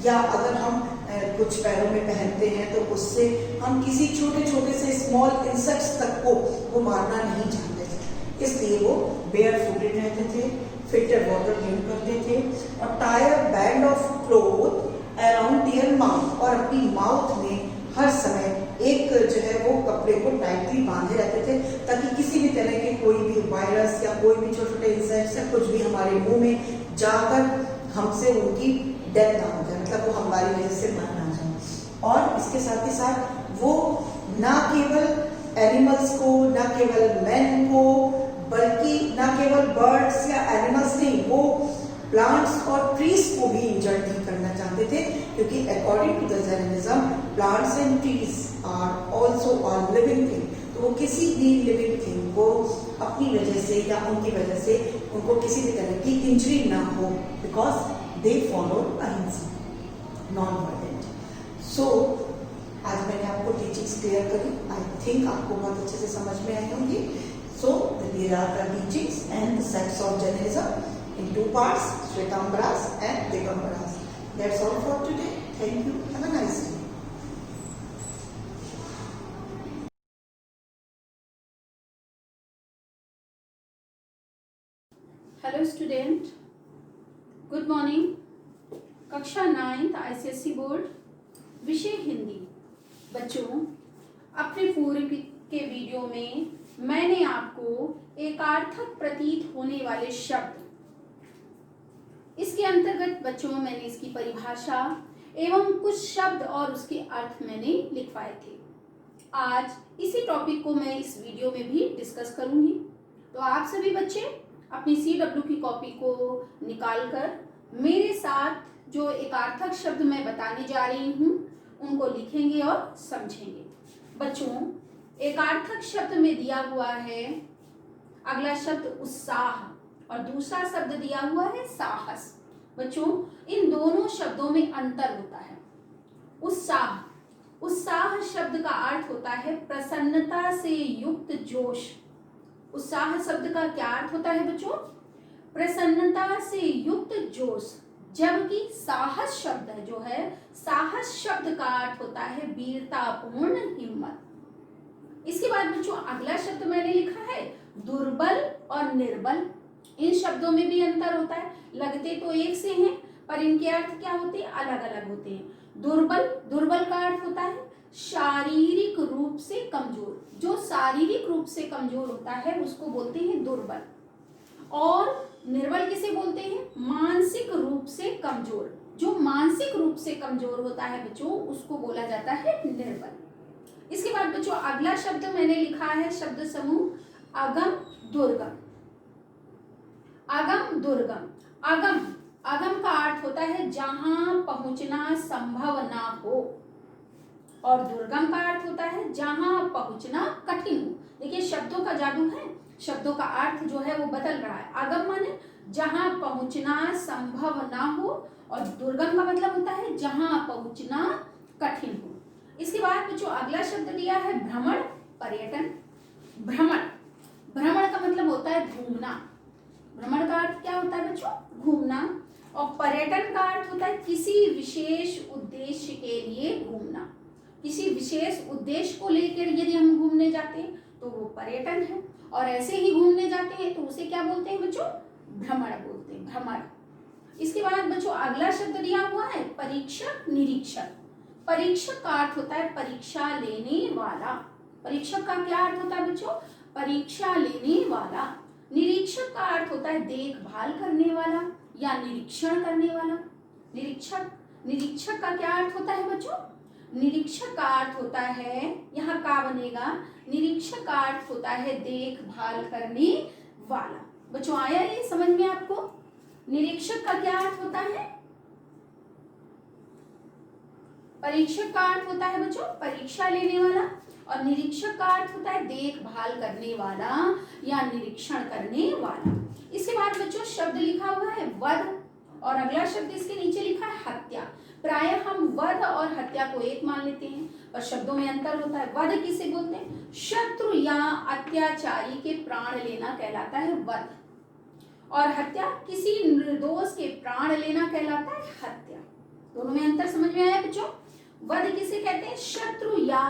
या अगर हम कुछ पैरों में पहनते हैं तो उससे हम किसी छोटे छोटे से स्मॉल इंसेक्ट्स तक को वो मारना नहीं चाहते थे, इसलिए वो बेयर फुटेड रहते थे, फिल्टर वाटर ड्रिंक करते थे, और tyre band of cloth around their mouth, और अपनी माउथ में हर समय एक जो है वो कपड़े को टाइटली बांधे रहते थे, ताकि किसी भी तरह के कोई भी वायरस या कोई भी छोटे छोटे इंसेक्ट्स या कुछ भी हमारे मुंह में जाकर हमसे उनकी डेथ ना हो जाए, मतलब वो हमारी वजह से मर ना जाए। और इसके साथ ही साथ वो ना केवल एनिमल्स को, ना केवल मैन को, बल्कि ना केवल बर्ड्स या एनिमल्स नहीं, वो प्लांट्स और ट्रीज को भी इंजर्ड नहीं करना चाहते थे, क्योंकि according to the Jainism plants and trees are also are living thing. तो वो किसी भी लिविंग थिंग को अपनी वजह से या उनकी वजह से उनको किसी भी तरह की इंजरी ना हो, बिकॉज दे फॉलो अहिंसा, नॉन वायलेंट। सो आज मैंने आपको टीचिंग्स क्लियर करी, आई थिंक आपको बहुत अच्छे से समझ में आई होंगी। सो these are the teachings and the sects of Jainism in 2 parts, Shwetambaras and Digambaras. That's all for today. Thank you. Have a nice day. Hello student, good morning. कक्षा 9th ICSE board, विषय हिंदी। बच्चों, अपने पूर्व के video में मैंने आपको एकार्थक प्रतीत होने वाले शब्द इसके अंतर्गत बच्चों मैंने इसकी परिभाषा एवं कुछ शब्द और उसके अर्थ मैंने लिखवाए थे। आज इसी टॉपिक को मैं इस वीडियो में भी डिस्कस करूंगी। तो आप सभी बच्चे अपनी CW की कॉपी को निकालकर मेरे साथ जो एकार्थक शब्द मैं बताने जा रही हूँ उनको लिखेंगे और समझेंगे। बच्चों, एकार्थक शब्द में दिया हुआ है अगला शब्द उत्साह और दूसरा शब्द दिया हुआ है साहस। बच्चों, इन दोनों शब्दों में अंतर होता है। उत्साह शब्द का अर्थ होता है प्रसन्नता से युक्त जोश। उत्साह शब्द का क्या अर्थ होता है बच्चों? प्रसन्नता से युक्त जोश। जबकि साहस शब्द जो है, साहस शब्द का अर्थ होता है वीरतापूर्ण हिम्मत। इसके बाद बच्चों अगला शब्द मैंने लिखा है दुर्बल और निर्बल। इन शब्दों में भी अंतर होता है, लगते तो एक से हैं पर इनके अर्थ क्या होते हैं, अलग अलग होते हैं। दुर्बल का अर्थ होता है शारीरिक रूप से कमजोर। जो शारीरिक रूप से कमजोर होता है उसको बोलते हैं दुर्बल। और निर्बल किसे बोलते हैं? मानसिक रूप से कमजोर। जो मानसिक रूप से कमजोर होता है बच्चों उसको बोला जाता है निर्बल। इसके बाद बच्चों अगला शब्द मैंने लिखा है शब्द समूह अगम दुर्गम। अगम दुर्गम। अगम का अर्थ होता है जहां पहुंचना संभव ना हो, और दुर्गम का अर्थ होता है जहां पहुंचना कठिन हो। देखिए शब्दों का जादू है, शब्दों का अर्थ जो है वो बदल रहा है। अगम माने जहां पहुंचना संभव ना हो, और दुर्गम का मतलब होता है जहां पहुंचना कठिन हो। इसके बाद बच्चों अगला शब्द दिया है भ्रमण पर्यटन। भ्रमण का मतलब होता है घूमना। भ्रमण का अर्थ क्या होता है बच्चों? घूमना। और पर्यटन का अर्थ होता है किसी विशेष उद्देश्य के लिए घूमना। किसी विशेष उद्देश्य को लेकर यदि हम घूमने जाते हैं तो वो पर्यटन है, और ऐसे ही घूमने जाते हैं तो उसे क्या बोलते हैं बच्चों? भ्रमण बोलते हैं, भ्रमण। इसके बाद बच्चों अगला शब्द दिया हुआ है परीक्षक निरीक्षक। परीक्षक का अर्थ होता है परीक्षा लेने वाला। परीक्षक का क्या अर्थ होता है बच्चों? परीक्षा लेने वाला। निरीक्षक का अर्थ होता है देखभाल करने वाला या निरीक्षण करने वाला। निरीक्षक का क्या अर्थ होता है बच्चों? निरीक्षक का अर्थ होता है, यहाँ का बनेगा, निरीक्षक का अर्थ होता है देखभाल करने वाला। बच्चों आया ये समझ में आपको? निरीक्षक का क्या अर्थ होता है? परीक्षक का अर्थ होता है बच्चों परीक्षा लेने वाला, और निरीक्षक का अर्थ होता है देखभाल करने वाला या निरीक्षण करने वाला। इसके बाद बच्चों शब्द लिखा हुआ है वध, और अगला शब्द इसके नीचे लिखा है हत्या। प्रायः हम वध और हत्या को एक मान लेते हैं, पर शब्दों में अंतर होता है। वध किसे बोलते हैं? शत्रु या अत्याचारी के प्राण लेना कहलाता है वध, और हत्या किसी निर्दोष के प्राण लेना कहलाता है हत्या। दोनों में अंतर समझ में आया बच्चों? वध किसे कहते हैं? शत्रु या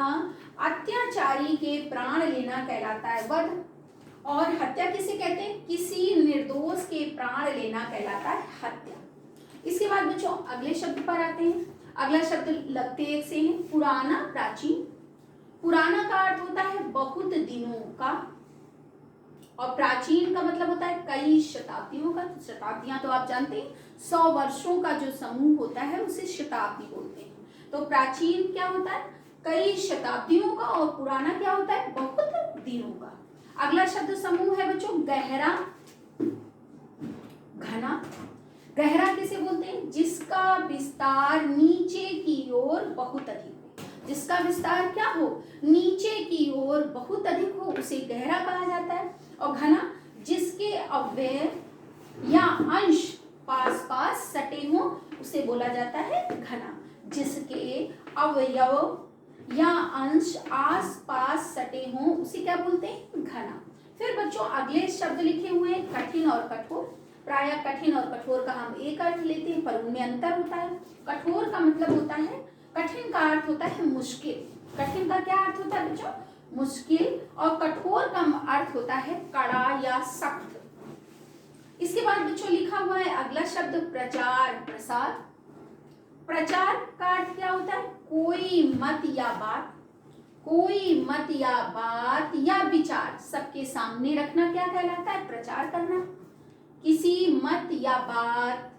अत्याचारी के प्राण लेना कहलाता है वध, और हत्या किसे कहते हैं? किसी निर्दोष के प्राण लेना कहलाता है हत्या। इसके बाद बच्चों अगले शब्द पर आते हैं। अगला शब्द लगते एक से हैं पुराना प्राचीन। पुराना का अर्थ होता है बहुत दिनों का, और प्राचीन का मतलब होता है कई शताब्दियों का। शताब्दियां तो आप जानते हैं 100 वर्षों का जो समूह होता है उसे शताब्दी बोलते हैं। तो प्राचीन क्या होता है? कई शताब्दियों का, और पुराना क्या होता है? बहुत दिनों का। अगला शब्द समूह है बच्चों गहरा घना। गहरा किसे बोलते हैं? जिसका विस्तार नीचे की ओर बहुत अधिक हो। जिसका विस्तार क्या हो? नीचे की ओर बहुत अधिक हो उसे गहरा कहा जाता है। और घना जिसके अवयव या अंश पास पास सटे हो उसे बोला जाता है घना। जिसके अवयव या अंश आस पास सटे हों उसे क्या बोलते हैं? घना। फिर बच्चों अगले शब्द लिखे हुए हैं कठिन और कठोर। प्रायः कठिन और कठोर का हम एक अर्थ लेते हैं, पर उनमें अंतर होता है। कठोर का मतलब होता है, कठिन का अर्थ होता है मुश्किल। कठिन का क्या अर्थ होता है बच्चों? मुश्किल। और कठोर का अर्थ होता है कड़ा या सख्त। इसके बाद बच्चों लिखा हुआ है अगला शब्द प्रचार प्रसार। प्रचार का अर्थ क्या होता है? कोई मत या बात, कोई मत या बात या विचार सबके सामने रखना क्या कहलाता है? प्रचार करना। किसी मत या बात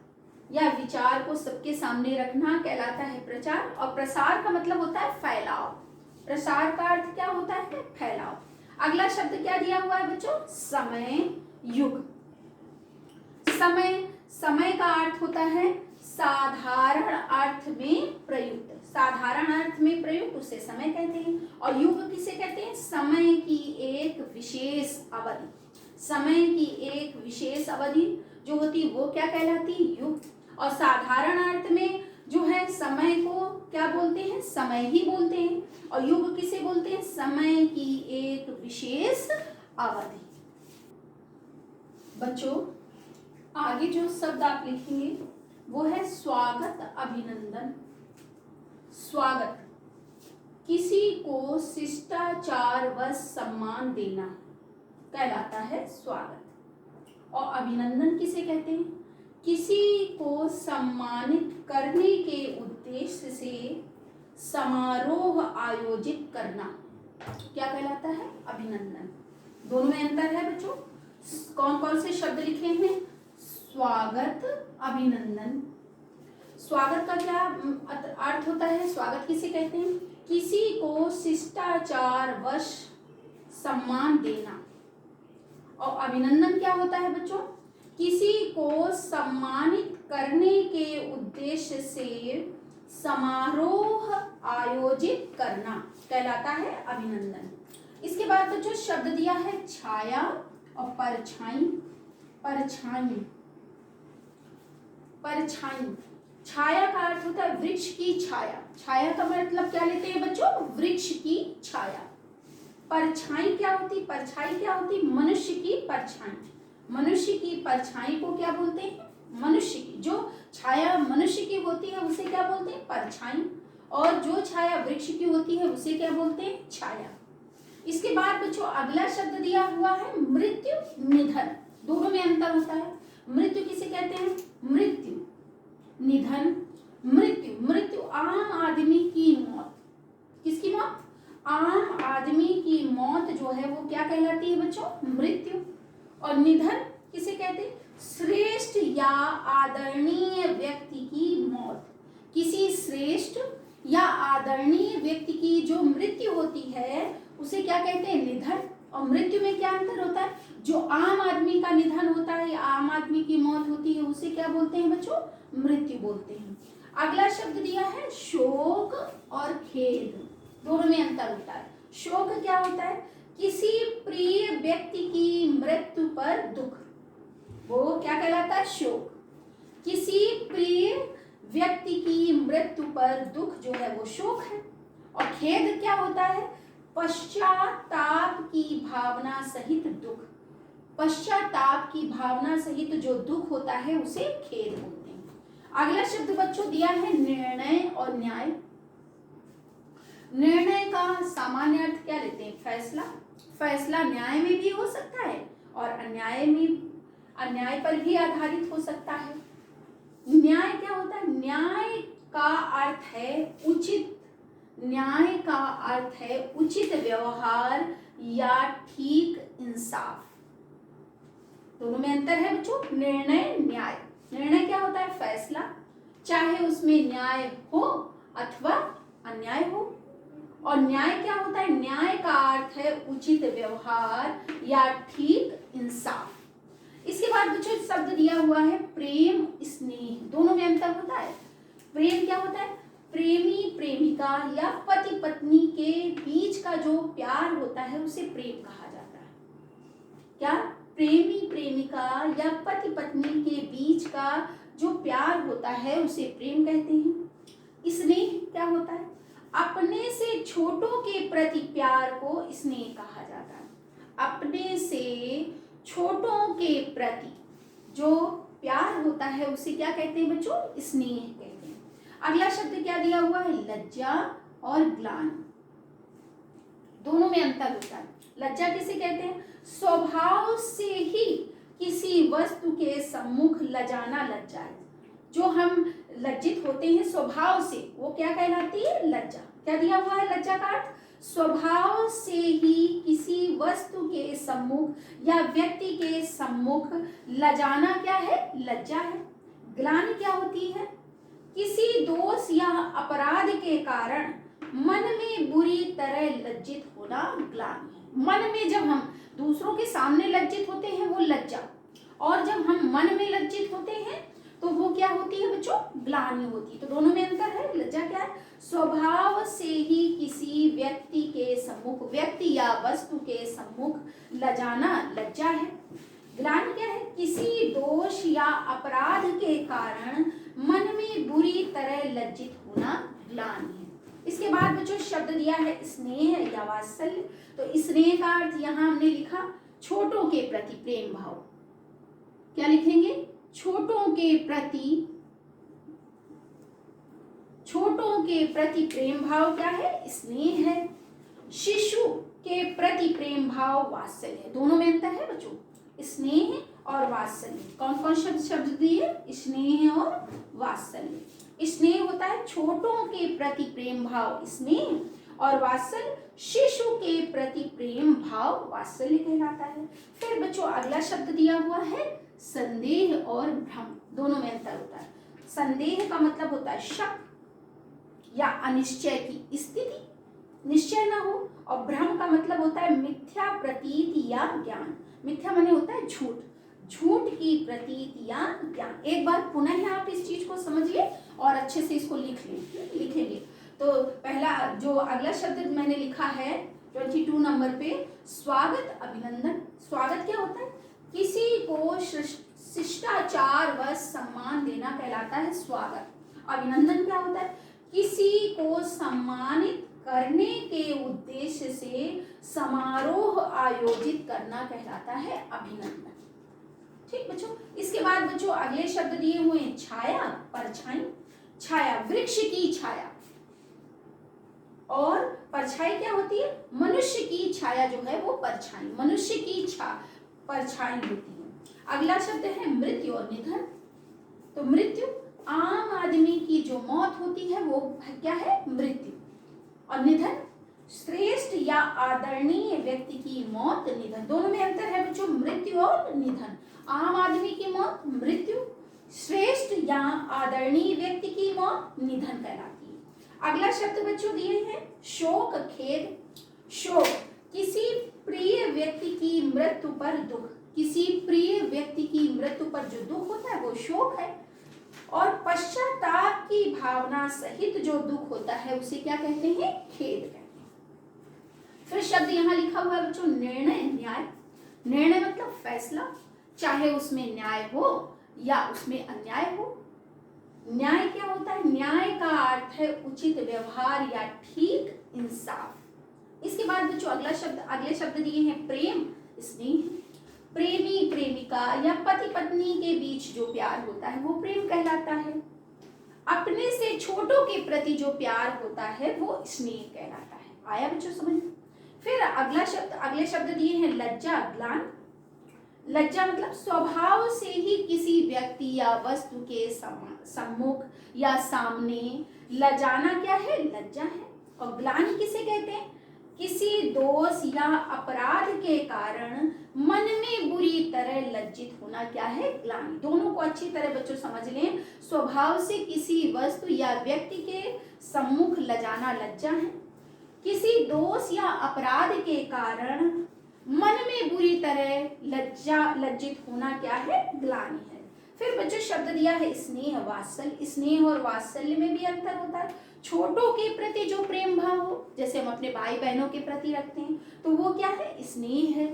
या विचार को सबके सामने रखना कहलाता है प्रचार। और प्रसार का मतलब होता है फैलाव। प्रसार का अर्थ क्या होता है? फैलाव। अगला शब्द क्या दिया हुआ है बच्चों? समय, युग। समय, समय का अर्थ होता है साधारण अर्थ में प्रयुक्त। साधारण अर्थ में प्रयुक्त उसे समय कहते हैं। और युग किसे कहते हैं? समय की एक विशेष अवधि। समय की एक विशेष अवधि जो होती वो क्या कहलाती? युग। और साधारण अर्थ में जो है समय को क्या बोलते हैं? समय ही बोलते हैं। और युग किसे बोलते हैं? समय की एक विशेष अवधि। बच्चों आगे जो शब्द आप लिखेंगे वो है स्वागत, अभिनंदन। स्वागत, किसी को शिष्टाचार व सम्मान देना कहलाता है स्वागत। और अभिनंदन किसे कहते हैं? किसी को सम्मानित करने के उद्देश्य से समारोह आयोजित करना क्या कहलाता है? अभिनंदन। दोनों में अंतर है बच्चों। कौन कौन से शब्द लिखे हैं? स्वागत, अभिनंदन। स्वागत का क्या अर्थ होता है? स्वागत किसे कहते हैं? किसी को शिष्टाचार वश सम्मान देना। और अभिनंदन क्या होता है बच्चों? किसी को सम्मानित करने के उद्देश्य से समारोह आयोजित करना कहलाता है अभिनंदन। इसके बाद बच्चों शब्द दिया है छाया और परछाई। परछाई, परछाई। छाया का अर्थ होता है वृक्ष की छाया। छाया का मतलब क्या लेते हैं बच्चों? वृक्ष की छाया। परछाई क्या होती? परछाई क्या होती? मनुष्य की परछाई। मनुष्य की परछाई को क्या बोलते हैं? मनुष्य की जो छाया मनुष्य की होती है उसे क्या बोलते हैं? परछाई। और जो छाया वृक्ष की होती है उसे क्या बोलते हैं? छाया। इसके बाद बच्चों अगला शब्द दिया हुआ है मृत्यु, निधन। दोनों में अंतर होता है। मृत्यु किसे कहते हैं? मृत्यु, निधन। मृत्यु, मृत्यु आम आदमी की मौत। किसकी मौत? आम आदमी की मौत जो है वो क्या कहलाती है बच्चों? मृत्यु। और निधन किसे कहते हैं? श्रेष्ठ या आदरणीय व्यक्ति की मौत। किसी श्रेष्ठ या आदरणीय व्यक्ति की जो मृत्यु होती है उसे क्या कहते हैं? निधन। और मृत्यु में क्या अंतर होता है? जो आम आदमी का निधन होता है या आम आदमी की मौत होती है उसे क्या बोलते हैं बच्चों? मृत्यु बोलते हैं। अगला शब्द दिया है शोक और खेद। दोनों में अंतर होता है। शोक क्या होता है? किसी प्रिय व्यक्ति की मृत्यु पर दुख, वो क्या कहलाता है? शोक। किसी प्रिय व्यक्ति की मृत्यु पर दुख जो है वो शोक है। और खेद क्या होता है? पश्चाताप की भावना सहित दुख। पश्चाताप की भावना सहित जो दुख होता है उसे खेद बोलते हैं। अगला शब्द बच्चों दिया है निर्णय और न्याय। निर्णय का सामान्य अर्थ क्या लेते हैं? फैसला। फैसला न्याय में भी हो सकता है और अन्याय पर भी आधारित हो सकता है। न्याय क्या होता है? न्याय का अर्थ है उचित। न्याय का अर्थ है उचित व्यवहार या ठीक इंसाफ। दोनों में अंतर है बच्चों। निर्णय, न्याय। निर्णय क्या होता है? फैसला, चाहे उसमें न्याय हो अथवा अन्याय हो। और न्याय क्या होता है? न्याय का अर्थ है उचित व्यवहार या ठीक इंसाफ। इसके बाद बच्चों शब्द दिया हुआ है प्रेम, स्नेह। दोनों में अंतर होता है। प्रेम क्या होता है? प्रेमी प्रेमिका या पति पत्नी के बीच का जो प्यार होता है उसे प्रेम कहा जाता है। क्या? प्रेमी प्रेमिका या पति पत्नी के बीच का जो प्यार होता है उसे प्रेम कहते हैं। स्नेह क्या होता है? अपने से छोटों के प्रति प्यार को स्नेह कहा जाता है। अपने से छोटों के प्रति जो प्यार होता है उसे क्या कहते हैं बच्चों? स्नेह कहते हैं। अगला शब्द क्या दिया हुआ है? लज्जा और ग्लानि। दोनों में अंतर होता है। लज्जा किसे कहते हैं? स्वभाव से ही किसी वस्तु के सम्मुख लजाना लज्जा है। जो हम लज्जित होते हैं स्वभाव से वो क्या कहलाती है? लज्जा। क्या दिया हुआ है लज्जा का अर्थ? स्वभाव से ही किसी वस्तु के सम्मुख या व्यक्ति के सम्मुख लजाना क्या है? लज्जा है। ग्लानि क्या होती है? किसी दोष या अपराध के कारण मन में बुरी तरह लज्जित होना ग्लानि है। मन में जब हम दूसरों के सामने लज्जित होते हैं वो लज्जा, और जब हम मन में लज्जित होते हैं तो वो क्या होती है बच्चों? ग्लानि होती है। तो दोनों में अंतर है। लज्जा क्या है? स्वभाव से ही किसी व्यक्ति के सम्मुख, व्यक्ति या वस्तु के सम्मुख लजाना लज्जा है। ग्लानि क्या है? किसी दोष या अपराध के कारण मन में बुरी तरह लज्जित होना ग्लानि है। इसके बाद बच्चों शब्द दिया है स्नेह या वात्सल्य। तो स्नेह का अर्थ यहाँ हमने लिखा छोटों के प्रति प्रेम भाव। क्या लिखेंगे? छोटों के प्रति प्रेम भाव क्या है? स्नेह है। शिशु के प्रति प्रेम भाव वात्सल्य है। दोनों में अंतर है बच्चों, स्नेह और वात्सल्य। कौन कौन शब्द दिए? स्नेह और वात्सल्य। स्नेह होता है छोटों के प्रति प्रेम भाव स्नेह, और वात्सल्य शिशु के प्रति प्रेम भाव वात्सल्य कहलाता है। फिर बच्चों अगला शब्द दिया हुआ है संदेह और भ्रम। दोनों में अंतर होता है। संदेह का मतलब होता है शक या अनिश्चय की स्थिति, निश्चय ना हो, और भ्रम का मतलब होता है मिथ्या प्रतीति या ज्ञान। मिथ्या माने होता है झूठ, झूठ की प्रतीति या ज्ञान। एक बार पुनः आप इस चीज को समझिए और अच्छे से इसको लिखेंगे। तो पहला जो अगला शब्द मैंने लिखा है 22 नंबर पे, स्वागत अभिनंदन। स्वागत क्या होता है? किसी को शिष्टाचार व सम्मान देना कहलाता है स्वागत। अभिनंदन क्या होता है? किसी को सम्मानित करने के उद्देश्य से समारोह आयोजित करना कहलाता है अभिनंदन। ठीक बच्चों। इसके बाद बच्चों अगले शब्द दिए हुए हैं छाया, परछाई। छाया वृक्ष की छाया, और परछाई क्या होती है? मनुष्य की छाया जो है वो परछाई, मनुष्य की परछाई होती है। अगला शब्द है मृत्यु और निधन। तो मृत्यु आम आदमी की जो मौत होती है वो क्या है? मृत्यु। और निधन श्रेष्ठ या आदरणीय व्यक्ति की मौत, निधन। दोनों में अंतर है बच्चों, मृत्यु और निधन। आम आदमी की मौत मृत्यु, श्रेष्ठ या आदरणीय व्यक्ति की मौत निधन कहलाती है। अगला शब्द बच्चों दिए हैं शोक, खेद। शोक किसी प्रिय व्यक्ति की मृत्यु पर दुख, किसी प्रिय व्यक्ति की मृत्यु पर जो दुख होता है वो शोक है। और पश्चाताप की भावना सहित जो दुख होता है उसे क्या कहते हैं? खेद कहते हैं। फिर शब्द यहाँ लिखा हुआ है बच्चों निर्णय, न्याय। निर्णय मतलब फैसला, चाहे उसमें न्याय हो या उसमें अन्याय हो। न्याय क्या होता है? न्याय का अर्थ है उचित व्यवहार या ठीक इंसाफ। इसके बाद बच्चों अगले शब्द दिए हैं प्रेम, स्नेह। प्रेमी प्रेमिका या पति पत्नी के बीच जो प्यार होता है वो प्रेम कहलाता है। अपने से छोटों के प्रति जो प्यार होता है वो स्नेह कहलाता है। आया बच्चों समझ? फिर अगले शब्द दिए हैं लज्जा, ग्लान। लज्जा मतलब स्वभाव से ही किसी व्यक्ति या वस्तु के सम्मुख या सामने लजाना क्या है? लज्जा है। और ग्लानि किसे कहते हैं? किसी दोष या अपराध के कारण मन में बुरी तरह लज्जित होना क्या है? ग्लानि। दोनों को अच्छी तरह बच्चों समझ लें। स्वभाव से किसी वस्तु या व्यक्ति के सम्मुख लजाना लज्जा है। किसी दोष या अपराध के कारण मन में बुरी तरह लज्जित होना क्या है? ग्लानि है। फिर बच्चों शब्द दिया है स्नेह, वात्सल्य। स्नेह और वात्सल्य में भी अंतर होता है। छोटों के प्रति जो प्रेम भाव हो, जैसे हम अपने भाई बहनों के प्रति रखते हैं तो वो क्या है? स्नेह है।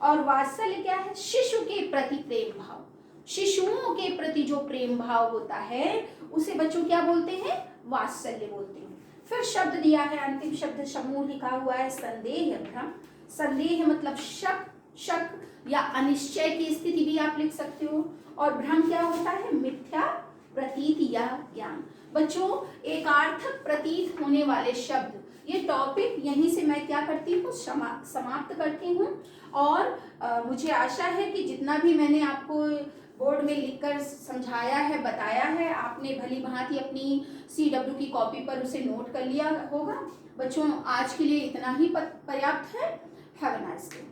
और वात्सल्य क्या है? शिशु के प्रति प्रेम भाव। शिशुओं के प्रति जो प्रेम भाव होता है उसे बच्चों क्या बोलते हैं? वात्सल्य बोलते हैं। फिर शब्द दिया है, अंतिम शब्द समूह लिखा हुआ है संदेह, भ्रम। संदेह मतलब शक या अनिश्चय की स्थिति भी आप लिख सकते हो। और भ्रम क्या होता है? मिथ्या प्रतीत या ज्ञान। बच्चों एकार्थक प्रतीत होने वाले शब्द, ये टॉपिक यहीं से मैं क्या करती हूँ? समाप्त करती हूँ। और मुझे आशा है कि जितना भी मैंने आपको बोर्ड में लिखकर समझाया है, बताया है, आपने भली भांति अपनी CW की कॉपी पर उसे नोट कर लिया होगा। बच्चों आज के लिए इतना ही पर्याप्त है। Have a nice day.